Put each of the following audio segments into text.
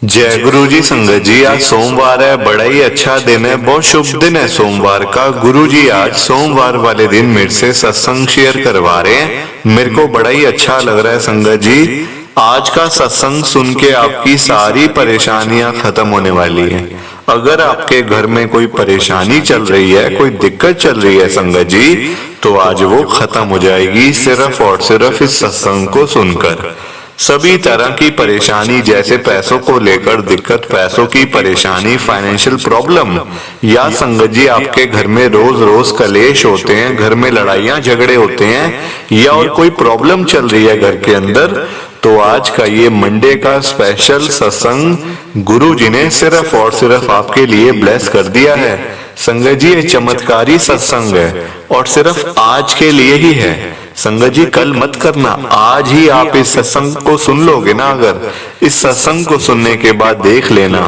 जय गुरु जी। संगत जी, आज सोमवार है, बड़ा ही अच्छा दिन है, बहुत शुभ दिन है सोमवार का। गुरु जी आज सोमवार वाले दिन मेरे से सत्संग शेयर करवा रहे हैं। मेरे को बड़ा ही अच्छा लग रहा है संगत जी। आज का सत्संग सुन के आपकी सारी परेशानियां खत्म होने वाली हैं। अगर आपके घर में कोई परेशानी चल रही है, कोई दिक्कत चल रही है संगत जी, तो आज वो खत्म हो जाएगी सिर्फ और सिर्फ इस सत्संग को सुनकर। सभी तरह की परेशानी, जैसे पैसों को लेकर दिक्कत, पैसों की परेशानी, फाइनेंशियल प्रॉब्लम, या संगत जी आपके घर में रोज रोज कलेश होते हैं, घर में लड़ाइयां झगड़े होते हैं, या और कोई प्रॉब्लम चल रही है घर के अंदर, तो आज का ये मंडे का स्पेशल सत्संग गुरु जी ने सिर्फ और सिर्फ आपके लिए ब्लेस कर दिया है। संगत जी ये चमत्कारी सत्संग है और सिर्फ आज के लिए ही है। संगत जी कल मत करना, आज ही आप इस सत्संग को सुन लोगे ना, अगर इस सत्संग को सुनने के बाद देख लेना,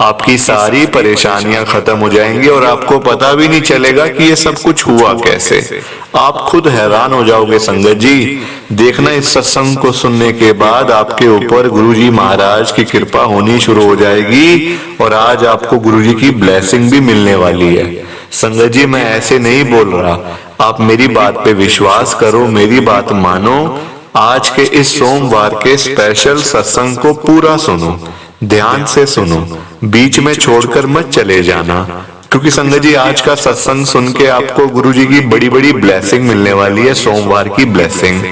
आपकी सारी परेशानियां खत्म हो जाएंगी और आपको पता भी नहीं चलेगा कि ये सब कुछ हुआ कैसे। आप खुद हैरान हो जाओगे संगत जी। देखना इस सत्संग को सुनने के बाद आपके ऊपर गुरु जी महाराज की कृपा होनी शुरू हो जाएगी और आज आपको गुरु जी की ब्लेसिंग भी मिलने वाली है। संगत जी मैं ऐसे नहीं बोल रहा, आप मेरी बात पे विश्वास करो, मेरी बात मानो। आज के इस सोमवार के स्पेशल सत्संग को पूरा सुनो, ध्यान से सुनो, बीच में छोड़कर मत चले जाना, क्योंकि संगत जी आज का सत्संग सुन के आपको गुरु जी की बड़ी बड़ी ब्लेसिंग मिलने वाली है, सोमवार की ब्लेसिंग।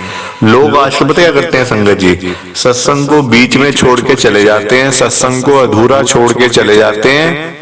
लोग आज पता क्या करते हैं संगत जी, सत्संग को बीच में छोड़ के चले जाते हैं, सत्संग को अधूरा छोड़ के चले जाते हैं,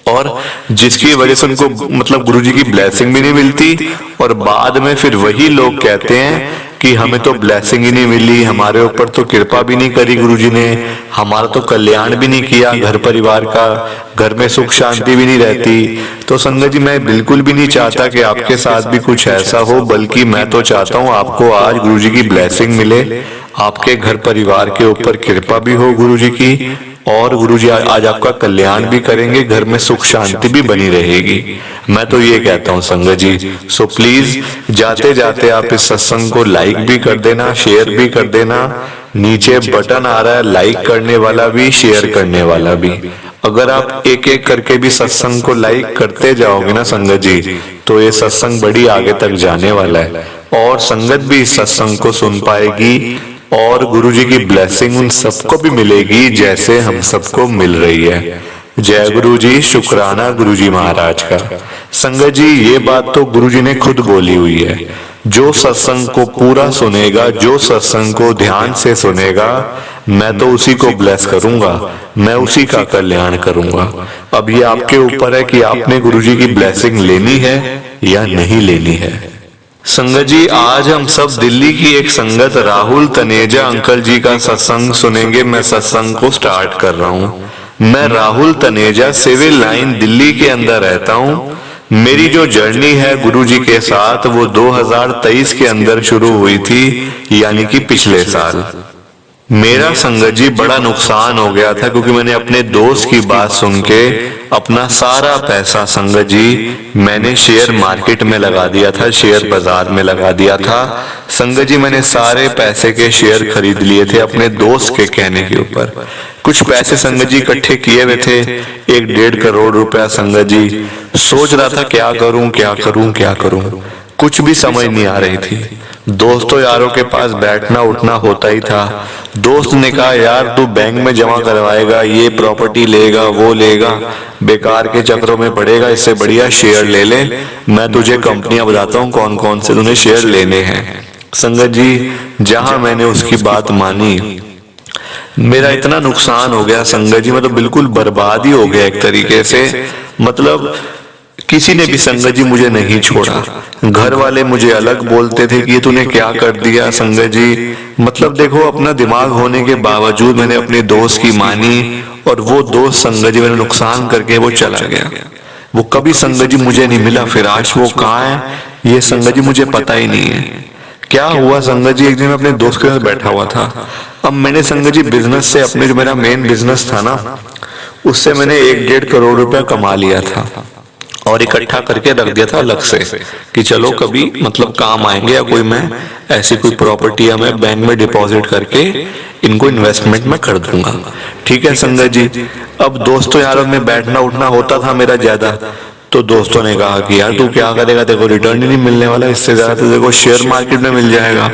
और जिसकी वजह से उनको मतलब गुरु जी की ब्लेसिंग भी नहीं मिलती, और बाद में फिर वही लोग कहते हैं कि हमें तो ब्लेसिंग ही नहीं मिली, हमारे ऊपर तो कृपा भी नहीं करी गुरु जी ने, हमारा तो कल्याण भी नहीं किया घर परिवार का, घर में सुख शांति भी नहीं रहती। तो संगत जी मैं बिल्कुल भी नहीं चाहता कि आपके साथ भी कुछ ऐसा हो, बल्कि मैं तो चाहता हूँ आपको आज गुरु जी की ब्लेसिंग मिले, आपके घर परिवार के ऊपर कृपा भी हो गुरु जी की, और गुरुजी आज आपका कल्याण भी करेंगे, घर में सुख शांति भी बनी रहेगी। मैं तो ये कहता हूँ संगत जी। सो प्लीज जाते जाते आप इस सत्संग को लाइक भी कर देना, शेयर भी कर देना। नीचे बटन आ रहा है लाइक करने वाला भी, शेयर करने वाला भी। अगर आप एक एक करके भी सत्संग को लाइक करते जाओगे ना संगत जी, तो ये सत्संग बड़ी आगे तक जाने वाला है और संगत भी इस सत्संग को सुन पाएगी और गुरु जी की ब्लेसिंग उन सबको भी मिलेगी जैसे हम सबको मिल रही है। जय गुरु जी, शुक्राना गुरु जी महाराज का। संगत जी ये बात तो गुरु जी ने खुद बोली हुई है, जो सत्संग को पूरा सुनेगा, जो सत्संग को ध्यान से सुनेगा, मैं तो उसी को ब्लेस करूंगा, मैं उसी का कल्याण करूंगा। अब ये आपके ऊपर है कि आपने गुरु जी की ब्लेसिंग लेनी है या नहीं लेनी है। संगत जी आज हम सब दिल्ली की एक संगत राहुल तनेजा अंकल जी का सत्संग सुनेंगे। मैं सत्संग को स्टार्ट कर रहा हूँ। मैं राहुल तनेजा सिविल लाइन दिल्ली के अंदर रहता हूँ। मेरी जो जर्नी है गुरु जी के साथ वो 2023 के अंदर शुरू हुई थी, यानी कि पिछले साल। मेरा संगत जी बड़ा नुकसान हो गया था, क्योंकि मैंने अपने दोस्त की बात सुन के अपना सारा पैसा संगत जी मैंने शेयर मार्केट में लगा दिया था, शेयर बाजार में लगा दिया था। संगत जी मैंने सारे पैसे के शेयर खरीद लिए थे अपने दोस्त के कहने के ऊपर। कुछ पैसे संगत जी इकट्ठे किए हुए थे, 1-1.5 करोड़ रुपया। संगत जी सोच रहा था क्या करूं क्या करूं क्या करूं, कुछ भी समझ नहीं आ रही थी। दोस्तों यारों के पास बैठना उठना होता ही था। दोस्त ने कहा यार तू बैंक में जमा करवाएगा, ये प्रॉपर्टी लेगा, वो लेगा, बेकार के चक्रों में पड़ेगा, इससे बढ़िया शेयर ले ले, मैं तुझे कंपनियां बताता हूँ कौन कौन से तूने शेयर लेने हैं। संगत जी जहां मैंने उसकी बात मानी, मेरा इतना नुकसान हो गया संगत जी, मतलब बिल्कुल बर्बाद ही हो गया एक तरीके से। मतलब किसी ने भी संगत जी मुझे नहीं छोड़ा। घर वाले मुझे अलग बोलते थे कि ये तूने क्या कर दिया संगत जी। मतलब देखो अपना दिमाग होने के बावजूद मैंने अपने दोस्त की मानी, और वो दोस्त संगत जी मैंने नुकसान करके वो चला गया। वो कभी संगत जी मुझे नहीं मिला। फिर आज वो कहाँ है ये संगत जी मुझे पता ही नहीं है। क्या हुआ संगत जी, एक दिन मैं अपने दोस्त के साथ बैठा हुआ था। अब मैंने संगत जी बिजनेस से, अपने जो मेरा मेन बिजनेस था ना, उससे मैंने 1-1.5 करोड़ रुपया कमा लिया था। और इकट्ठा करके रख दिया था अलग से कि चलो कभी मतलब काम आएंगे, या कोई मैं ऐसी कोई प्रॉपर्टी या मैं बैंक में डिपॉजिट करके इनको इन्वेस्टमेंट में कर दूंगा। ठीक है संगत जी। अब दोस्तों यारों में बैठना उठना होता था मेरा ज्यादा, तो दोस्तों ने कहा कि यार तू क्या करेगा, देखो रिटर्न ही नहीं मिलने वाला, इससे ज्यादा तो देखो शेयर मार्केट में मिल जाएगा,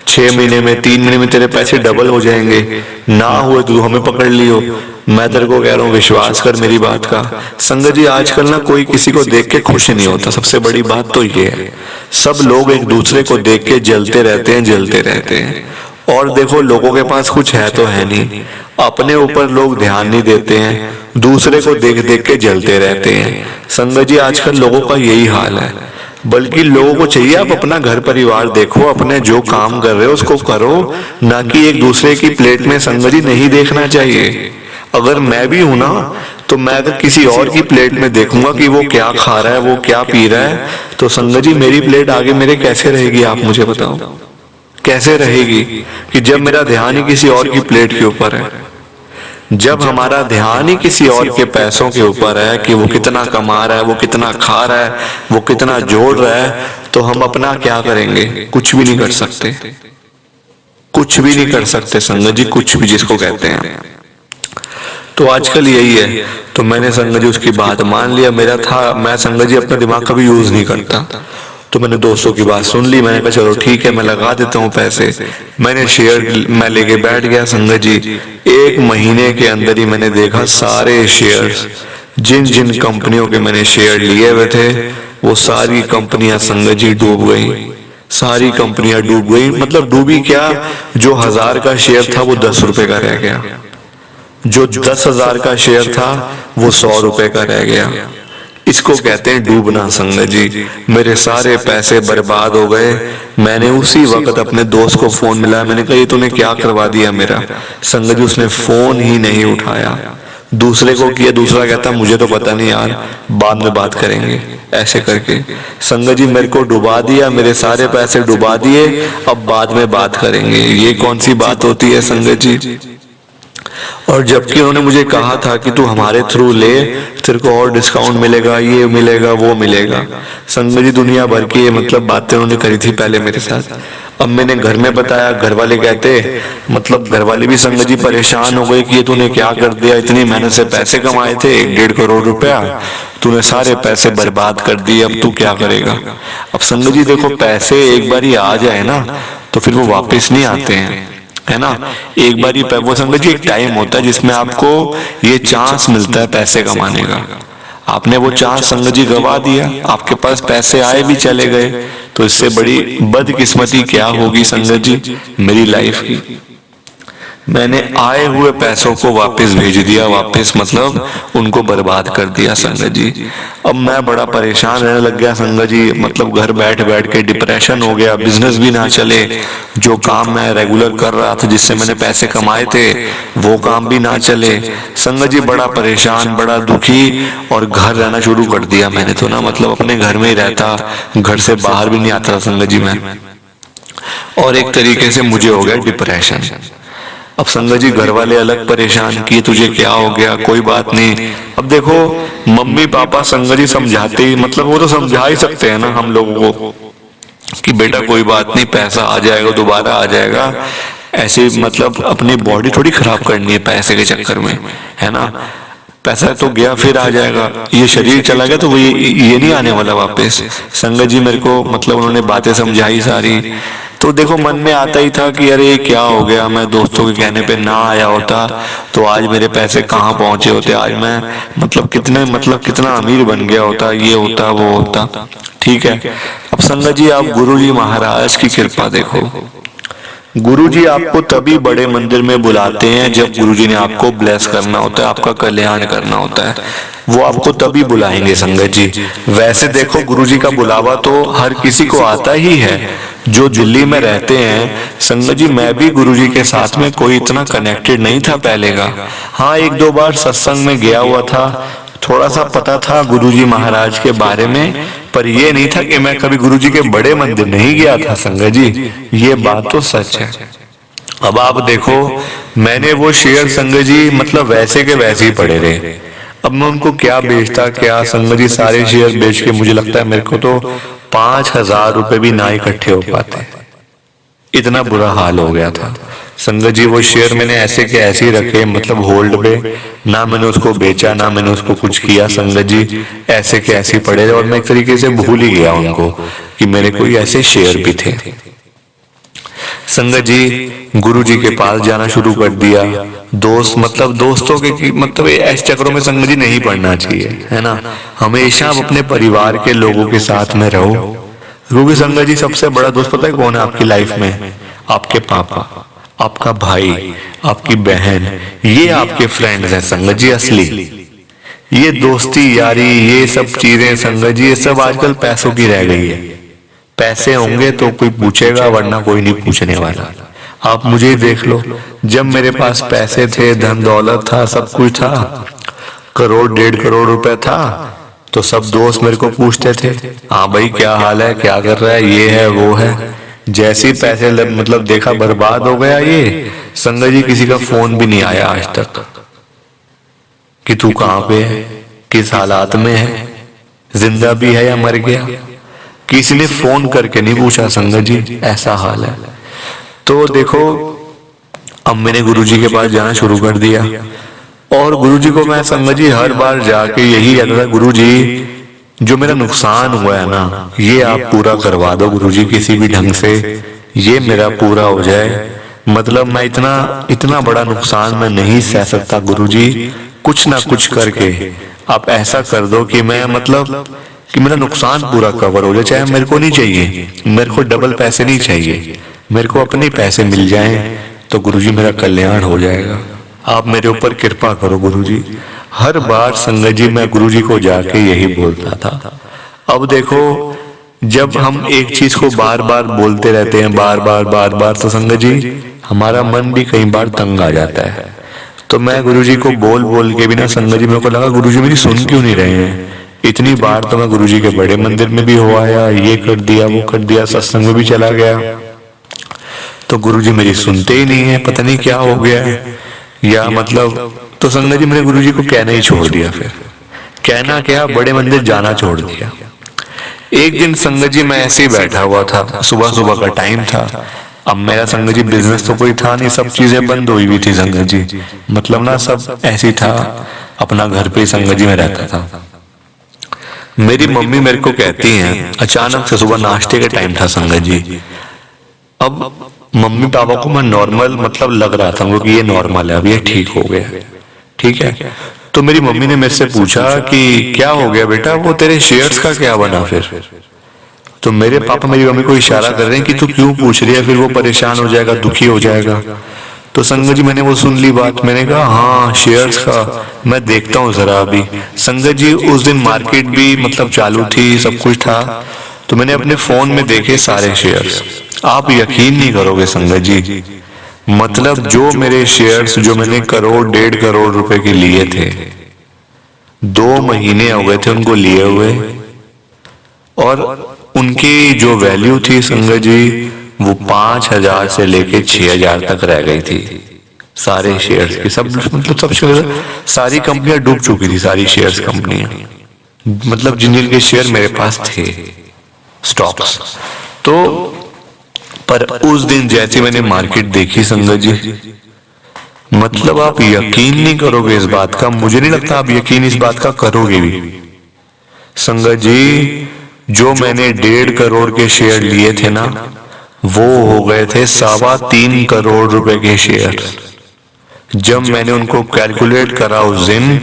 6 महीने में 3 महीने में तेरे पैसे डबल हो जाएंगे, ना हुए तो हमें पकड़ लियो। मैं तेरे को कह रहा हूँ विश्वास कर मेरी बात का। संगत जी आजकल ना कोई किसी को देख के खुश नहीं होता, सबसे बड़ी बात तो ये है। सब लोग एक दूसरे को देख के जलते रहते हैं, जलते रहते हैं। और देखो लोगों के पास कुछ है तो है नहीं, अपने ऊपर लोग ध्यान नहीं देते हैं, दूसरे को देख देख के जलते रहते हैं। संगत जी आजकल लोगों का यही हाल है। बल्कि लोगों को चाहिए आप अपना घर परिवार देखो, अपने जो काम कर रहे हो उसको करो, ना कि एक दूसरे की प्लेट में। संगत जी नहीं देखना चाहिए। अगर मैं भी हूं ना, तो मैं अगर किसी और की प्लेट में देखूंगा कि वो क्या खा रहा है, वो क्या पी रहा है, तो संगत जी मेरी प्लेट आगे मेरे कैसे रहेगी, आप मुझे बताओ कैसे रहेगी? कि जब मेरा ध्यान ही किसी और की प्लेट के ऊपर है, जब हमारा ध्यान ही किसी और के पैसों के ऊपर है कि वो कितना कमा रहा है, वो कितना खा रहा है, वो कितना जोड़ रहा है, तो हम अपना क्या करेंगे? कुछ भी नहीं कर सकते, कुछ भी नहीं कर सकते संगत जी, कुछ भी जिसको कहते हैं। तो आजकल यही है। तो मैंने संगत जी उसकी बात मान लिया। मेरा था, मैं संगत जी अपना दिमाग कभी यूज नहीं करता, तो मैंने दोस्तों की बात सुन ली। मैंने कहा चलो ठीक है मैं लगा देता हूँ पैसे। मैंने शेयर मैं लेके बैठ गया संगत जी। 1 महीने के अंदर ही मैंने देखा सारे शेयर्स, जिन जिन कंपनियों के मैंने शेयर लिए हुए थे, वो सारी कंपनियां संगत जी डूब गई, सारी कंपनियां डूब गई। मतलब डूबी क्या, जो 1000 का शेयर था वो 10 रुपए का रह गया, जो 10,000 का शेयर था वो 100 रुपए का रह गया। इसको कहते हैं डूबना संगत जी। मेरे सारे पैसे बर्बाद हो गए। मैंने उसी वक्त अपने दोस्त को फोन मिलाया, मैंने कहा ये तूने क्या करवा दिया मेरा? संगत जी उसने फोन ही नहीं उठाया। दूसरे को किया, दूसरा कहता मुझे तो पता नहीं यार, बाद में बात करेंगे, ऐसे करके संगत जी मेरे को डुबा दिया, मेरे सारे पैसे डुबा दिए। अब बाद में बात करेंगे, ये कौन सी बात होती है संगत जी? और जबकि उन्होंने मुझे कहा था कि तू हमारे थ्रू ले, तेरे को और डिस्काउंट मिलेगा, ये मिलेगा, वो मिलेगा। संगत जी दुनिया भर की ये मतलब बातें उन्होंने करी थी पहले मेरे साथ। अब मैंने घर में बताया, घर वाले कहते, मतलब घर वाले भी संगत जी परेशान हो गए कि ये तूने क्या कर दिया, इतनी मेहनत से पैसे कमाए थे 1-1.5 करोड़ रुपया, तूने सारे पैसे बर्बाद कर दिए, अब तू क्या करेगा? अब संगत जी देखो पैसे एक बार ही आ जाए ना, तो फिर वो वापस नहीं आते हैं, है ना। एक बार ही वो संगत जी एक टाइम होता है जिसमें आपको ये चांस मिलता है पैसे कमाने का। आपने वो चांस संगत जी गवा दिया, आपके पास पैसे आए भी चले गए, तो इससे बड़ी बदकिस्मती क्या होगी संगत जी मेरी लाइफ की। मैंने आए हुए पैसों को वापस भेज दिया, वापस मतलब उनको बर्बाद कर दिया संगत जी। अब मैं बड़ा परेशान रहने लग गया संगत जी, मतलब घर बैठ बैठ के डिप्रेशन हो गया, बिजनेस भी ना चले, जो काम मैं रेगुलर कर रहा था जिससे मैंने पैसे कमाए थे वो काम भी ना चले। संगत जी बड़ा परेशान, बड़ा दुखी, और घर रहना शुरू कर दिया मैंने तो ना, मतलब अपने घर में ही रहता, घर से बाहर भी नहीं आता संगत जी मैं। और एक तरीके से मुझे हो गया डिप्रेशन। अब संगत जी घर वाले अलग परेशान किए, तुझे क्या हो गया, कोई बात नहीं। अब देखो मम्मी पापा संगत जी समझाते ही, मतलब वो तो समझा ही सकते हैं ना हम लोगों को कि बेटा कोई बात नहीं, पैसा आ जाएगा, दोबारा आ जाएगा। ऐसे मतलब अपनी बॉडी थोड़ी खराब करनी है पैसे के चक्कर में, है ना। पैसा तो गया फिर आ जाएगा, ये शरीर चला गया तो वो ये नहीं आने वाला वापस। संगत जी मेरे को मतलब उन्होंने बातें समझाई सारी, तो देखो मन में आता ही था कि अरे क्या हो गया, मैं दोस्तों के कहने पे ना आया होता तो आज मेरे पैसे कहाँ पहुंचे होते, आज मैं मतलब कितना अमीर बन गया होता, ये होता वो होता। ठीक है। अब संगत जी आप गुरु जी महाराज की कृपा देखो, गुरु जी आपको तभी बड़े मंदिर में बुलाते हैं जब गुरु जी ने आपको ब्लेस करना होता है, आपका कल्याण करना होता है, वो आपको तभी बुलाएंगे संगत जी। वैसे देखो गुरु जी का बुलावा तो हर किसी को आता ही है जो दिल्ली में रहते हैं। संगत जी मैं भी गुरु जी के साथ में कोई इतना कनेक्टेड नहीं था पहले का, हाँ 1-2 बार सत्संग में गया हुआ था, थोड़ा सा पता था गुरुजी महाराज के बारे में, पर ये नहीं था कि मैं कभी गुरुजी के बड़े मंदिर नहीं गया था संगत जी, ये बात तो सच है। अब आप देखो मैंने वो शेयर संगत जी मतलब वैसे के वैसे ही पड़े रहे, अब मैं उनको क्या बेचता क्या संगत जी, सारे शेयर बेच के मुझे लगता है मेरे को तो 5,000 रुपए भी ना इकट्ठे हो पाते, इतना बुरा हाल हो गया था संगत जी। वो शेयर मैंने ऐसे के ऐसे ही रखे, मतलब होल्ड पे, ना मैंने उसको बेचा ना मैंने उसको कुछ किया संगत जी, ऐसे के ऐसे पड़े रहे। और मैं एक तरीके से भूल ही गया उनको कि मेरे कोई ऐसे शेयर भी थे संगत जी। गुरु जी के पास जाना शुरू कर दिया। दोस्त मतलब दोस्तों के मतलब ऐसे चक्रों में संगत जी नहीं पड़ना चाहिए, है ना। हमेशा आप अपने परिवार के लोगों के साथ में रहो, क्योंकि संगत जी सबसे बड़ा दोस्त पता है कौन है आपकी लाइफ में? आपके पापा, आपका भाई, आपकी बहन, ये आपके फ्रेंड्स हैं संगत जी असली। ये दोस्ती यारी ये सब चीजें संगत जी ये सब आजकल पैसों की रह गई है। पैसे होंगे तो कोई पूछेगा, वरना कोई नहीं पूछने वाला। आप मुझे ही देख लो, जब मेरे पास पैसे थे, धन दौलत था, सब कुछ था, 1-1.5 करोड़ रुपए था, तो सब दोस्त मेरे को पूछते थे, हाँ भाई क्या हाल है, क्या कर रहा है, ये है वो है। जैसे ही पैसे मतलब देखा बर्बाद हो गया ये संगत जी, किसी का फोन भी नहीं आया आज तक कि तू कहाँ पे है, किस हालात में है, जिंदा भी है या मर गया। किसी ने फोन करके नहीं पूछा संगत जी, ऐसा हाल है। तो देखो अब मैंने गुरुजी के पास जाना शुरू कर दिया, और गुरुजी को मैं संगत जी हर बार जाके यही कहता था, गुरुजी जो मेरा नुकसान हुआ है ना, ये आप पूरा करवा दो गुरुजी, किसी भी ढंग से ये मेरा पूरा हो जाए। मतलब मैं इतना बड़ा नुकसान मैं नहीं सह सकता गुरुजी, कुछ ना कुछ करके आप ऐसा कर दो कि मैं मतलब कि मेरा नुकसान पूरा कवर हो जाए। चाहे मेरे को नहीं चाहिए, मेरे को डबल पैसे नहीं चाहिए, मेरे को अपने पैसे मिल जाएं तो गुरुजी मेरा कल्याण हो जाएगा। आप मेरे ऊपर कृपा करो गुरुजी। हर बार संगत जी मैं गुरुजी को जाके यही बोलता था। अब देखो जब हम एक चीज को बार बार बोलते रहते हैं, बार बार तो संगत जी हमारा मन भी कई बार तंग आ जाता है। तो मैं गुरुजी को बोल बोल के भी ना संगत जी मेरे को लगा गुरुजी मेरी सुन क्यों नहीं रहे हैं। इतनी बार तो मैं गुरुजी के बड़े मंदिर में भी हो आया, ये कर दिया वो कर दिया, सत्संग में भी चला गया, तो गुरुजी मेरी सुनते ही नहीं है, पता नहीं क्या हो गया है। या मतलब तो संगत जी मेरे गुरुजी को कहना ही छोड़ दिया, फिर कहना क्या बड़े मंदिर जाना छोड़ दिया। एक दिन संगत जी मैं ऐसे ही बैठा हुआ था, सुबह सुबह का टाइम था। अब मेरा संगत जी बिजनेस तो कोई था नहीं, सब चीजें बंद हुई हुई थी संगत जी, मतलब ना सब ऐसे ही था, अपना घर पे संगत जी में रहता था। मेरी मम्मी मेरे को कहती हैं, अचानक से सुबह नाश्ते के टाइम था संगत जी। अब मम्मी पापा को मैं नॉर्मल मतलब लग रहा था क्योंकि ये नॉर्मल है, अब ये ठीक हो गया, ठीक है। तो मेरी मम्मी ने मेरे से पूछा कि क्या हो गया बेटा, वो तेरे शेयर्स का क्या बना फिर? तो मेरे पापा मेरी मम्मी को इशारा कर रहे हैं कि तू क्यों पूछ रही है, फिर वो परेशान हो जाएगा, दुखी हो जाएगा। तो संगत जी मैंने वो सुन ली बात, मैंने कहा हाँ शेयर्स का मैं देखता हूँ जरा अभी। संगत जी उस दिन मार्केट भी मतलब चालू थी, सब कुछ था, तो मैंने अपने फोन में देखे सारे शेयर्स। आप यकीन नहीं करोगे संगत जी, मतलब जो मेरे शेयर्स जो मैंने 1-1.5 करोड़ रुपए के लिए थे, 2 महीने हो गए थे उनको लिए हुए, और उनकी जो वैल्यू थी संगत जी वो 5,000 से लेके 6,000 तक रह गई थी सारे शेयर्स की। सब मतलब सबसे सारी कंपनियां डूब चुकी थी, सारी शेयर्स कंपनियां, मतलब जिनके शेयर मेरे पास थे स्टॉक्स। तो पर उस दिन जैसे मैंने मार्केट देखी संगत जी, मतलब आप यकीन नहीं करोगे इस बात का, मुझे नहीं लगता आप यकीन इस बात का करोगे भी संगत जी। जो मैंने 1.5 करोड़ के शेयर लिए थे ना, वो हो गए थे 3.25 करोड़ रुपए के शेयर। जब मैंने उनको कैलकुलेट करा उस दिन,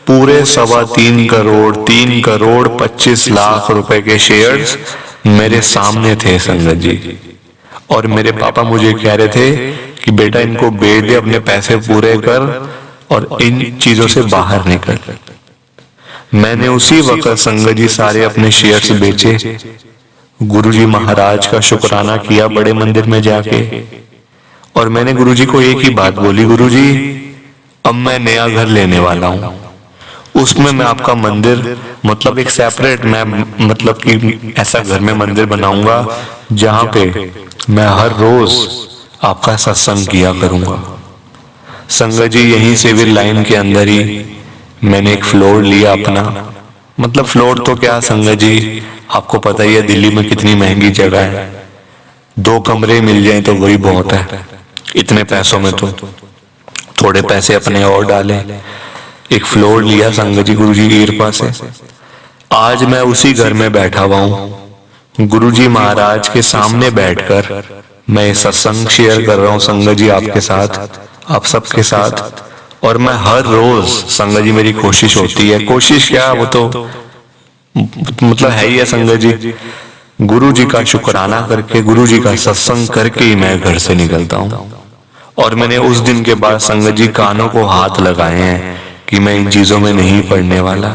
पूरे 3.25 करोड़ 3,25 लाख रुपए के शेयर्स मेरे सामने थे संगत जी। और मेरे पापा मुझे कह रहे थे कि बेटा इनको बेच दे, अपने पैसे पूरे कर और इन चीजों से बाहर निकल। मैंने उसी वक्त संगत जी सारे अपने शेयर्स बेचे, गुरुजी महाराज का शुक्राना किया बड़े मंदिर में जाके, और मैंने गुरुजी को एक ही बात बोली, गुरुजी अब मैं नया घर लेने वाला हूँ, उसमें मैं आपका मंदिर मतलब एक सेपरेट मैं मतलब कि ऐसा घर में मंदिर बनाऊंगा जहां पे मैं हर रोज आपका सत्संग किया करूंगा। संगत जी यहीं सिविल लाइन के अंदर ही मैंने एक फ्लोर लिया अपना, मतलब फ्लोर तो क्या संगत जी, आपको पता ही है दिल्ली में कितनी महंगी जगह है, 2 कमरे मिल जाए तो वही बहुत है। इतने पैसों में तो थोड़े पैसे अपने और डाले, एक फ्लोर लिया संगत जी गुरु जी की कृपा से। आज मैं उसी घर में बैठा हुआ हूँ, गुरु जी महाराज के सामने बैठकर मैं सत्संग शेयर कर रहा हूँ संगत जी आपके साथ, आप सबके साथ। और मैं हर रोज संगत जी, मेरी कोशिश होती है, कोशिश क्या वो तो मतलब है ही है संगत जी, गुरु जी का शुक्राना करके, गुरु जी का सत्संग करके ही मैं घर से निकलता हूँ। और मैंने उस दिन के बाद संगत जी कानों को हाथ लगाए हैं कि मैं इन चीजों में नहीं पड़ने वाला।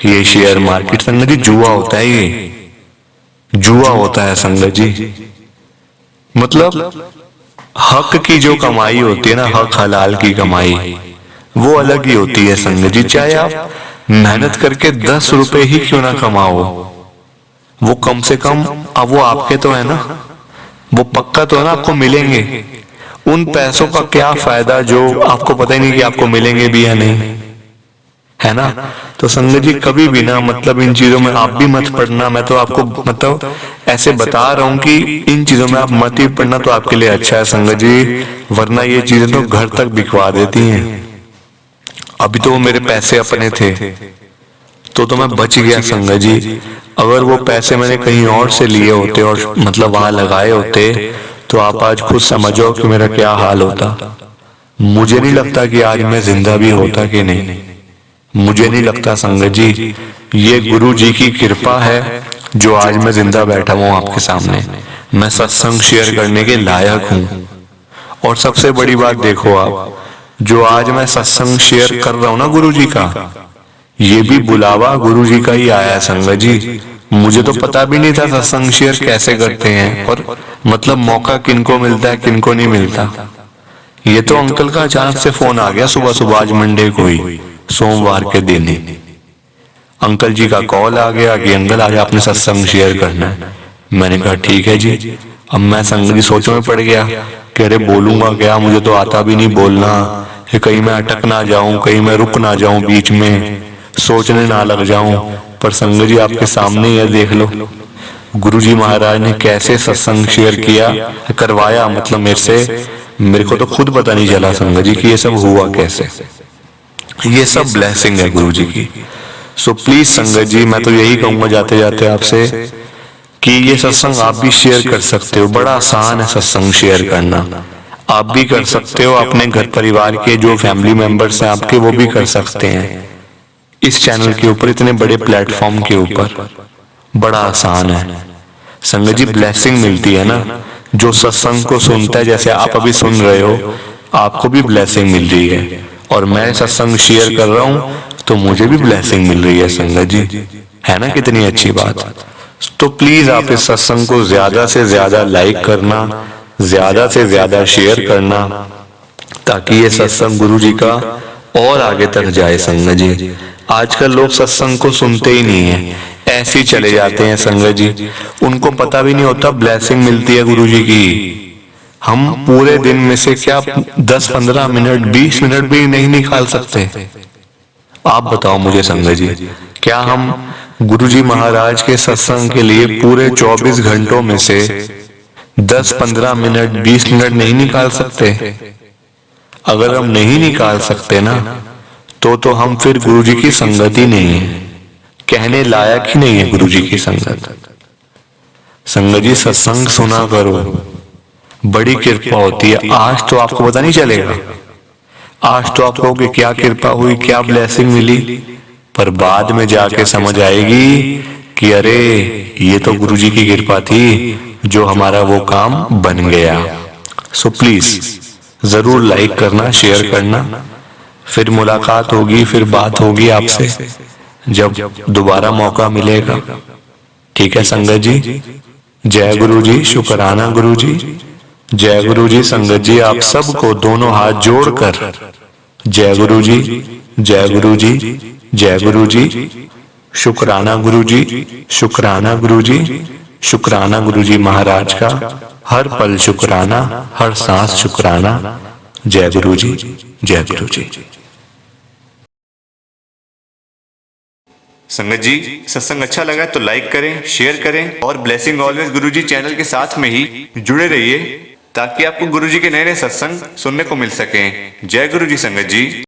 ये शेयर मार्केट संगत जी जुआ होता है, ये जुआ होता है संगत जी। मतलब हक की जो कमाई होती है ना, हक हलाल की कमाई, वो अलग ही होती है संगत जी। चाहे आप मेहनत करके 10 रुपए ही क्यों ना कमाओ, वो कम से कम अब वो आपके तो है ना, वो पक्का तो है ना आपको मिलेंगे। उन पैसों का क्या फायदा जो आपको पता ही नहीं कि आपको मिलेंगे भी या नहीं, है ना। तो संगत जी कभी भी ना मतलब इन चीजों में आप भी मत पड़ना। मैं तो आपको मतलब ऐसे बता रहा हूं कि इन चीजों में आप मत ही पड़ना तो आपके लिए अच्छा है संगत जी, वरना ये चीजें तो घर तक बिकवा देती हैं। अभी तो वो मेरे पैसे अपने थे तो मैं बच गया संगत जी। अगर वो पैसे मैंने कहीं और से लिए होते और मतलब वहां लगाए होते तो आप आज खुद समझो कि मेरा क्या हाल होता। मुझे नहीं लगता कि आज मैं जिंदा भी होता कि नहीं, मुझे नहीं लगता संगत जी। ये गुरु जी की कृपा है जो आज मैं जिंदा बैठा हूं आपके सामने, मैं सत्संग शेयर करने के लायक हूं। और सबसे बड़ी बात देखो आप, जो आज मैं सत्संग शेयर कर रहा हूं ना गुरु जी का, ये भी बुलावा गुरु जी का ही आया है संगत जी। मुझे तो पता भी नहीं था सत्संग शेयर कैसे करते हैं, और मतलब मौका किनको मिलता है किनको नहीं मिलता। ये तो अंकल का अचानक से फोन आ गया सुबह सुबह, आज मंडे को ही, सोमवार के दिन ही अंकल जी का कॉल आ गया कि अंकल आज आपने सत्संग शेयर करना है। मैंने कहा ठीक है जी। अब मैं संगत जी सोचों में पड़ गया कि अरे बोलूंगा क्या, मुझे तो आता भी नहीं बोलना, कहीं मैं अटक ना जाऊं, कहीं मैं रुक ना जाऊं बीच में, सोचने ना लग जाऊं। पर संगत जी आपके सामने ही देख लो, गुरु जी महाराज ने कैसे सत्संग शेयर किया करवाया, मतलब मेरे से, मेरे को तो खुद पता नहीं चला संगत जी कि ये सब हुआ कैसे। ये सब ब्लेसिंग है गुरु जी की। सो प्लीज संगत जी मैं तो यही कहूंगा जाते जाते आपसे कि ये सत्संग आप भी शेयर कर सकते हो, बड़ा आसान है सत्संग शेयर करना। आप भी कर सकते हो, अपने घर परिवार के जो फैमिली मेंबर्स हैं आपके वो भी कर सकते हैं। इस चैनल के ऊपर, इतने बड़े प्लेटफॉर्म के ऊपर बड़ा आसान है संगत जी, ब्लेसिंग मिलती है ना। जो सत्संग को सुनता है, जैसे आप अभी सुन रहे हो, आपको भी ब्लेसिंग मिल रही है, और मैं सत्संग शेयर कर रहा हूं तो मुझे भी ब्लेसिंग मिल रही है संगत जी, है ना कितनी अच्छी बात। तो प्लीज आप इस सत्संग को ज्यादा से ज्यादा लाइक करना, ज्यादा से ज्यादा शेयर करना, ताकि ये सत्संग गुरु जी का और आगे तक जाए संगत जी। आजकल लोग सत्संग को सुनते ही नहीं है, ऐसे ही चले जाते हैं संगत जी, उनको पता भी नहीं होता ब्लेसिंग मिलती है गुरु जी की। हम पूरे दिन में से क्या 10-15 मिनट 20 मिनट भी नहीं निकाल सकते। आप बताओ मुझे संगत जी, क्या हम गुरु जी महाराज के सत्संग के लिए पूरे 24 घंटों में से 10-15 मिनट 20 मिनट नहीं निकाल सकते? अगर हम नहीं निकाल सकते ना तो हम फिर गुरु जी की संगत ही नहीं है, कहने लायक ही नहीं है गुरु जी की संगत। संगत जी सत्संग सुना करो, बड़ी कृपा होती है। आज तो आपको पता नहीं चलेगा, आज तो आपको कि क्या कृपा हुई, क्या ब्लेसिंग मिली, पर बाद में जाके समझ आएगी कि अरे ये तो गुरु जी की कृपा थी जो हमारा वो काम बन गया। सो प्लीज जरूर लाइक करना, शेयर करना। फिर मुलाकात होगी, फिर बात होगी आपसे जब दोबारा मौका मिलेगा। ठीक है संगत जी, जय गुरु जी, शुक्राना गुरु जी, जय गुरु जी। संगत जी आप सबको दोनों हाथ जोड़कर जय गुरु जी, जय गुरु जी, जय गुरु जी, शुक्राना गुरु जी, शुक्राना गुरु जी, शुक्राना गुरु जी महाराज का, हर पल शुक्राना, हर सांस शुक्राना। जय गुरु जी, जय गुरु जी। संगत जी सत्संग अच्छा लगा तो लाइक करें, शेयर करें और ब्लेसिंग ऑलवेज गुरुजी चैनल के साथ में ही जुड़े रहिए ताकि आपको गुरुजी के नए नए सत्संग सुनने को मिल सकें। जय गुरुजी संगत जी।